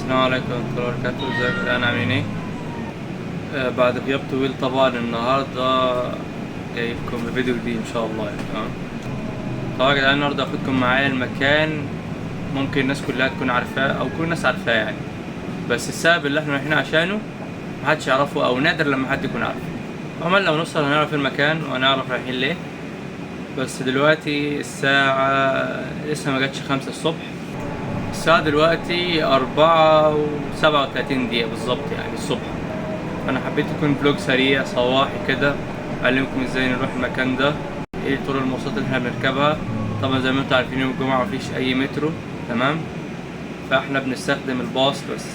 السلام عليكم ورحمة الله وبركاته. ازيكم يا جدعان عاملين ايه؟ بعد غياب طويل طبعا النهاردة جاي لكم بفيديو جديد ان شاء الله يعني. تمام. طبعا يا جدعان النهاردة هاخدكم معايا المكان ممكن الناس كلها تكون عارفاه او كل الناس عارفاه يعني، بس السبب اللي احنا رايحين عشانه محدش يعرفه او نادر لما حد يكون عارفه. عموما لو نوصل هنعرف المكان وهنعرف رايحين ليه. بس دلوقتي الساعة لسه ما جاتش 5 الصبح. الساعة دلوقتي 4:37 بالظبط يعني الصبح. أنا حبيت يكون فلوج سريع صواحي كده أعلمكم ازاي نروح المكان ده، ايه طرق المواصلات اللي احنا بنركبها. طبعا زي ما انتم عارفين يوم الجمعة مفيش أي مترو، تمام، فاحنا بنستخدم الباص بس،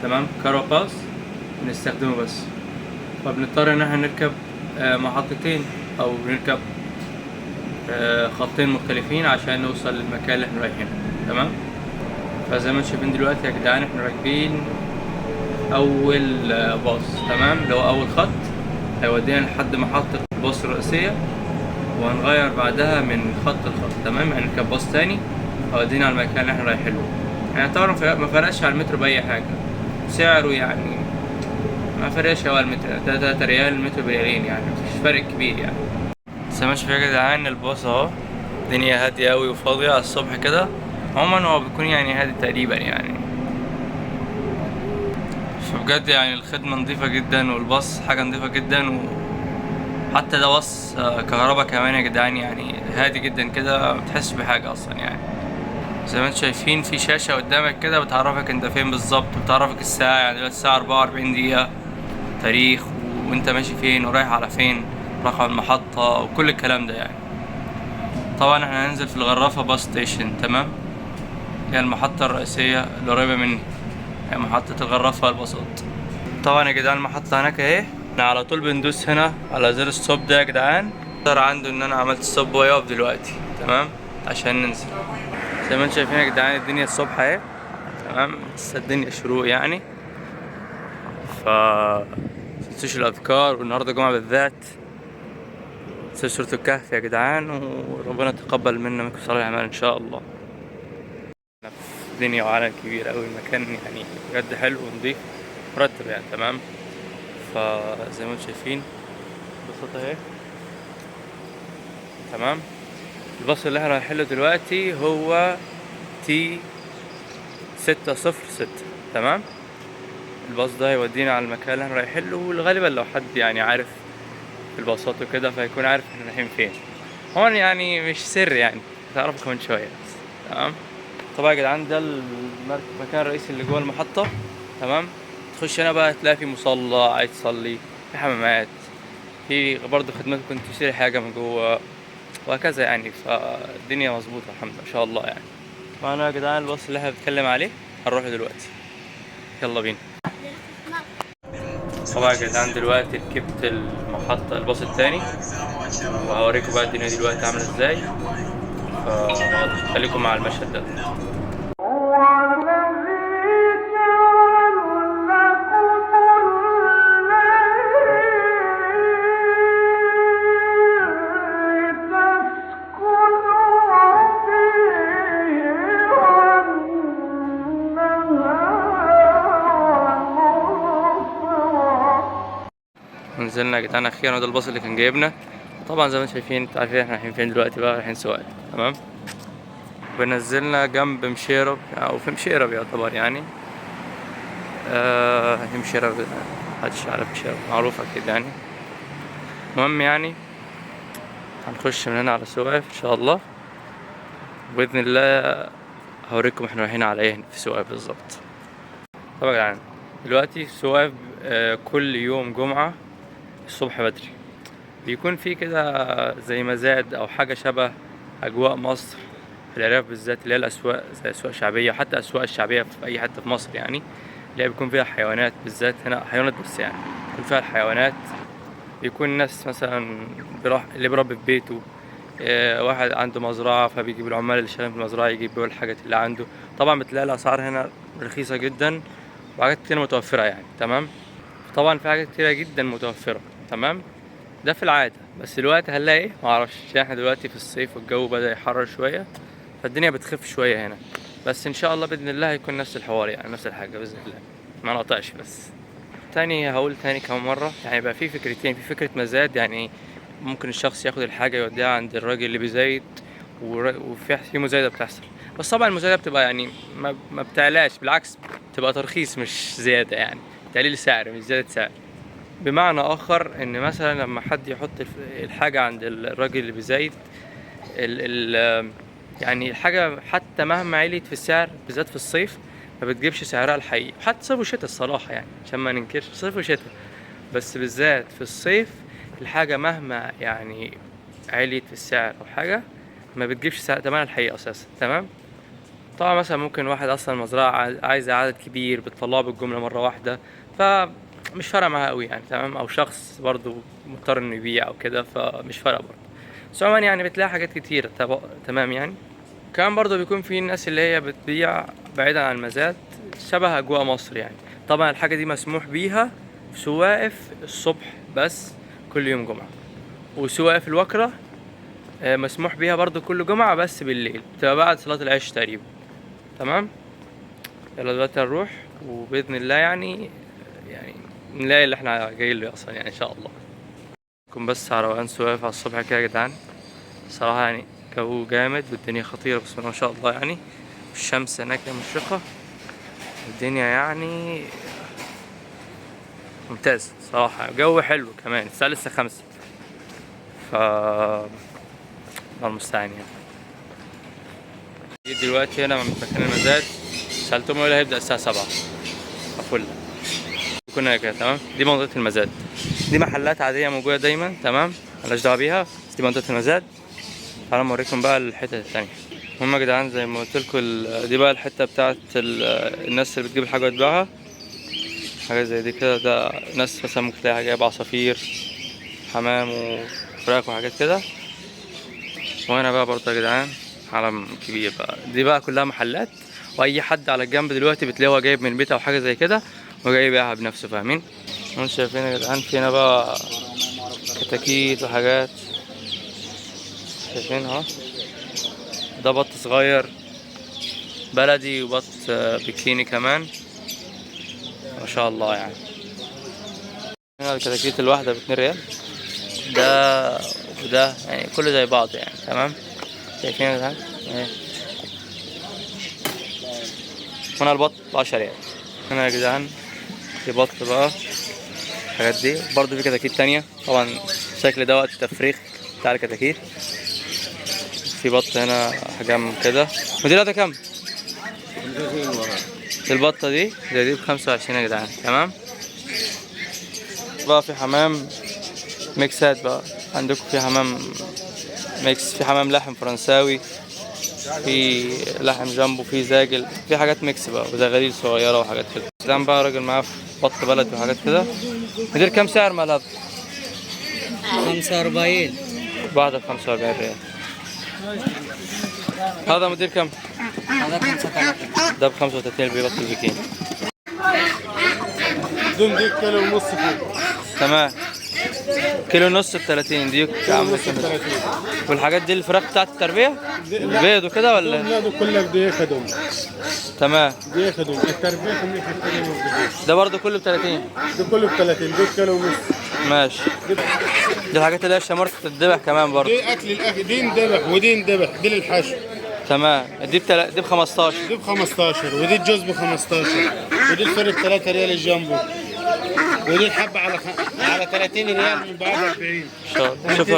تمام، كارو باص بنستخدمه بس. فبنضطر ان احنا نركب محطتين أو نركب خطين مختلفين عشان نوصل للمكان اللي احنا رايحينه، تمام. فزي ما انتم شايفين دلوقتي يا جدعان احنا راكبين اول باص، تمام، اللي هو اول خط هيودينا لحد محطة الباص الرئيسية، وهنغير بعدها من خط لخط، تمام، يعني نركب باص تاني هيودينا على المكان اللي احنا رايحين له. يعني طبعا ما فرقش على المترو بأي حاجة، سعره يعني ما فرقش. هو المتر 3 ريال، المترو بريالين، يعني مفيش فرق كبير يعني. زي ما شايفين يا جدعان الباص اهو، الدنيا هادية أوي وفاضية على الصبح كده. عموما هو بيكون يعني هادي تقريبا يعني، فبجد يعني الخدمة نظيفة جدا والباص حاجة نظيفة جدا. وحتى ده باص كهربا كمان يا جدعان، يعني هادي جدا كده متحسش بحاجة أصلا يعني. زي ما انتم شايفين في شاشة قدامك كده بتعرفك انت فين بالظبط، بتعرفك الساعة، يعني دلوقتي الساعة 44 دقيقة، تاريخ، وانت ماشي فين ورايح على فين، رقم المحطة وكل الكلام ده يعني. طبعا احنا هننزل في الغرافة باص ستيشن، تمام، هي المحطة الرئيسية اللي قريبة مني، هي محطة الغرافة الباصات. طبعا يا جدعان المحطة هناك اهي، احنا على طول بندوس هنا على زر الستوب ده يا جدعان. صار عنده ان انا عملت ستوب ويقف دلوقتي، تمام، عشان ننزل. زي ما انتم شايفين يا جدعان الدنيا الصبح اهي، تمام، لسه الدنيا شروق يعني. ف متنسوش الاذكار، والنهارده جمعة بالذات سورة الكهف يا جدعان، وربنا يتقبل منا منكم صالح الاعمال ان شاء الله. في دنيا وعالم كبير اوي، المكان يعني بجد حلو ونضيف مرتب يعني، تمام. فزي ما انتم شايفين البساطة اهي، تمام. الباص اللي احنا رايحين له دلوقتي هو تي 606، تمام. الباص ده هيودينا على المكان اللي احنا رايحين له، والغالبا لو حد يعني عارف في الباصات وكده فهيكون عارف احنا رايحين فين. هون يعني مش سر يعني، هتعرفوا كمان شوية بس، تمام. طبعا يا جدعان ده المكان الرئيسي اللي جوه المحطة، تمام. تخش هنا بقى تلاقي في مصلى عايز تصلي، في حمامات، في برضه خدمات كنت تشتري حاجة من جوه وهكذا يعني. فالدنيا مظبوطة الحمد لله ما شاء الله يعني. معنا يا جدعان الباص اللي احنا بنتكلم عليه هنروح دلوقتي، يلا بينا. طبعا يا جدعان دلوقتي ركبت المحطة الباص التاني، وهوريكم بقى الدنيا دلوقتي عاملة ازاي. فيلا خليكم مع المشهد ده. نزلنا يا جدعان اخيرا، ده الباص اللي كان جايبنا. طبعا زي ما انتم شايفين انتوا عارفين احنا رايحين فين دلوقتي بقى، رايحين سواق، تمام. بنزلنا جنب مشيرب او في مشيرب يعتبر يعني، هي مشيرب، محدش يعرف مشيرب معروفة اكيد يعني. المهم يعني هنخش من هنا على سواف ان شاء الله، باذن الله هوريكم احنا رايحين على ايه في سواف بالظبط. طبعا يا جدعان دلوقتي سواف كل يوم جمعة الصبح بدري بيكون في كده زي مزاد او حاجة شبه اجواء مصر في العراق بالذات، اللي هي الاسواق زي اسواق شعبية، وحتى اسواق الشعبية في اي حتة في مصر يعني، اللي هي بيكون فيها حيوانات بالذات. هنا حيوانات بس يعني بيكون فيها الحيوانات. بيكون الناس مثلا اللي بربي في بيته، واحد عنده مزرعة فبيجيب العمال اللي شغالين في المزرعة يجيب له الحاجات اللي عنده. طبعا بتلاقي الأسعار هنا رخيصة جدا وحاجات كتير متوفرة يعني، تمام. طبعا في حاجات كتيرة جدا متوفرة، تمام. ده في العادة، بس دلوقتي هنلاقي ايه معرفش، عشان احنا دلوقتي في الصيف والجو بدأ يحرر شوية، فالدنيا بتخف شوية هنا. بس ان شاء الله باذن الله هيكون نفس الحوار يعني نفس الحاجه باذن الله، ما نقطعش. بس تاني هقول تاني كمان مره، يعني بقى في فكرتين، في فكره مزاد، يعني ممكن الشخص ياخد الحاجه يوديها عند الراجل اللي بيزايد، وفي مزايده بتحصل. بس طبعا المزايده بتبقى يعني ما بتعلاش، بالعكس بتبقى ترخيص مش زياده، يعني تقليل سعر مش زياده سعر. بمعنى اخر ان مثلا لما حد يحط الحاجه عند الراجل اللي بيزايد، يعني الحاجه حتى مهما عليت في السعر بالذات في الصيف ما بتجيبش سعرها الحقيقي، حتى صيف وشتاء الصراحه، يعني عشان ما ننكرش صيف وشتاء، بس بالذات في الصيف الحاجه مهما يعني عليت في السعر او حاجه ما بتجيبش ثمنها الحقيقي اساسا. تمام. طبعا مثلا ممكن واحد اصلا مزرعه عايزه عدد كبير بتطلعه بالجمله مره واحده، فمش فارقه معاها قوي يعني. تمام. او شخص برضو مضطر انه يبيع او كده، فمش فارقه برضو. بس عموما يعني بتلاقي حاجات كتير. تمام. يعني كمان برضو بيكون في الناس اللي هي بتبيع بعيدا عن المزاد شبه اجواء مصر يعني. طبعا الحاجه دي مسموح بيها في سواقف الصبح بس كل يوم جمعه، وسواقف الوكره مسموح بيها برضو كل جمعة بس بالليل، بتبقى بعد صلاة العشاء تقريبا. تمام. يلا دلوقتي هنروح، وبإذن الله يعني نلاقي اللي احنا جايين له اصلا يعني ان شاء الله. كون بس على روقان سواقف على الصبح كده يا جدعان، صراحة يعني جو جامد والدنيا خطيرة بسم الله ما شاء الله يعني. الشمس هناك مشرقة، الدنيا يعني ممتاز صراحة، جو حلو كمان. الساعة لسه 5، الله المستعان يعني. جيت دلوقتي هنا من مكان المزاد، سألتهم قالوا هيبدأ الساعة 7 فل. كنا كده. تمام. دي منطقة المزاد، دي محلات عادية موجودة دايما. تمام. ملناش دعوة بيها، بس دي منطقة المزاد. تعالوا اوريكم بقى الحتة التانية. المهم يا جدعان زي ما قلت لكم دي بقى الحتة بتاعت الناس اللي بتجيب الحاجة وتبيعها، حاجة زي دي كده. ده ناس مثلا ممكن تلاقيها جايبة عصافير حمام وفراخ وحاجات كده. وهنا بقى برضه يا جدعان عالم كبير بقى، دي بقى كلها محلات، واي حد على الجنب دلوقتي بتلاقيه هو جايب من بيته او حاجه زي كده وجاي يبيعها بنفسه. فاهمين؟ انتوا شايفين يا جدعان فينا بقى كتاكيت وحاجات، شايفين اهو. ده بط صغير بلدي وبط بكيني كمان ما شاء الله يعني. هنا الكتاكيت الواحده ب2 ريال، ده وده يعني كله زي بعض يعني. تمام. شايفين يا جدعان اهي. هنا البط ب10 ريال. هنا يا جدعان في بط بقى الحاجات دي برضو. في كتاكيت تانية طبعا، شكل ده وقت التفريخ بتاع الكتاكيت. في بط هنا حجم كده. مدير ده كام؟ البطة دي زي دي ب25 يا جدعان. تمام. بقى في حمام ميكسات بقى عندكم، في حمام ميكس، في حمام لحم فرنساوي، في لحم جامبو، في زاجل، في حاجات ميكس بقى وزغاليل صغيرة وحاجات كده. قدام بقى راجل معاه بط بلدي وحاجات كده. مدير كام سعر مال هذا؟ 45. واحدة ب45 ريال. هذا مدير كم؟ هذا 35. ده ب35 البيضة البكين. دون دي كيلو ونص فيه. تمام. كيلو ونص ب30 ديك عامل 30. والحاجات دي الفراخ بتاعت التربية؟ البيض وكده ولا؟ لا ده كلك دي خدم. تمام. دي خدم التربية كم يخدم. ده برضه كله ب30؟ ده كله ب30. دي كيلو ونص. ماشي. دي الحاجات اللي هي شمرت تتذبح كمان برضه. دي اكل الاكل، دي اندبح ودي اندبح، دي للحشو. تمام. دي ب15. دي ب15 ودي الجوز ب15 ودي الفرق 3 ريال الجامبو ودي الحبة على 30 ريال من بعد 40. ان شاء الله. شوف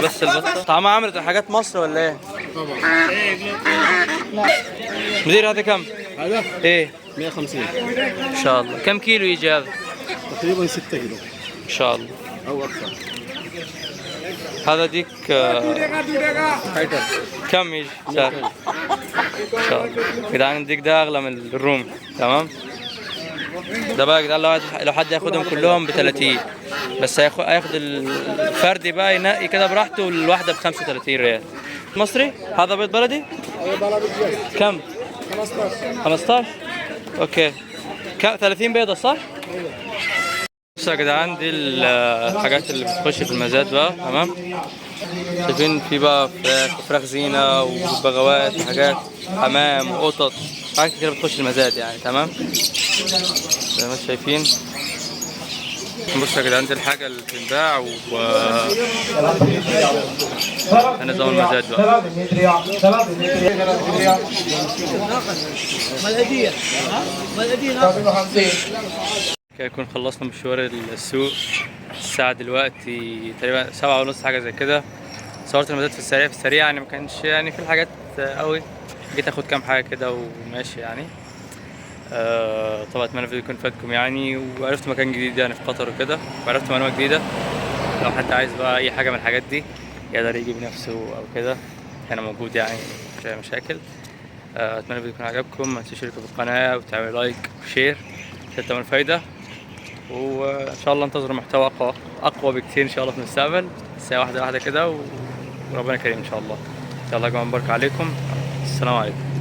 بس البطة طعمها عملت حاجات مصر ولا ايه؟ طبعا. مدير هذا كم؟ هذا ايه 150 ان شاء الله. كم كيلو يجي هذا؟ تقريبا 6 كيلو ان شاء الله او اكثر. هذا ديك كم يجي سعر؟ ان شاء الله. جدعان الديك ده اغلى من الرومي. تمام. ده بقى يا جدعان لو حد ياخدهم كلهم ب30، بس هياخد الفردي بقى ينقي كده براحته، والواحده ب35 ريال مصري. هذا بيض بلدي كم؟ 15. اوكي. 30 بيضه صح؟ بصوا يا جدعان، دي الحاجات اللي بتخش في المزاد بقى. تمام، شايفين في بقى فراخ زينة وبغوات وحاجات حمام وقطط، حاجات كتير بتخش المزاد يعني. تمام، زي ما انتم شايفين. بصوا يا جدعان، دي الحاجة اللي بتنباع هنظام المزاد بقى. كده نكون خلصنا مشوار السوق. الساعة دلوقتي تقريبا 7:30 حاجة زي كده. صورت المزاد في السريع يعني، ما كانش يعني في الحاجات قوي، جيت اخد كام حاجة كده وماشي يعني. طبعا اتمنى الفيديو يكون فادكم يعني، وعرفت مكان جديد يعني في قطر وكده، وعرفت معلومة جديدة. لو حد عايز بقى اي حاجة من الحاجات دي يقدر يجي بنفسه او كده، انا موجود يعني، مش اي مشاكل. اتمنى الفيديو يكون عجبكم، ما تنسوش تشتركوا في القناة وتعملوا لايك وشير عشان تعملوا فايدة. وان شاء الله انتظروا محتوى اقوى بكتير ان شاء الله في المستقبل، الساعة واحدة كده وربنا كريم ان شاء الله. يلا يا جماعة، مبارك عليكم، السلام عليكم.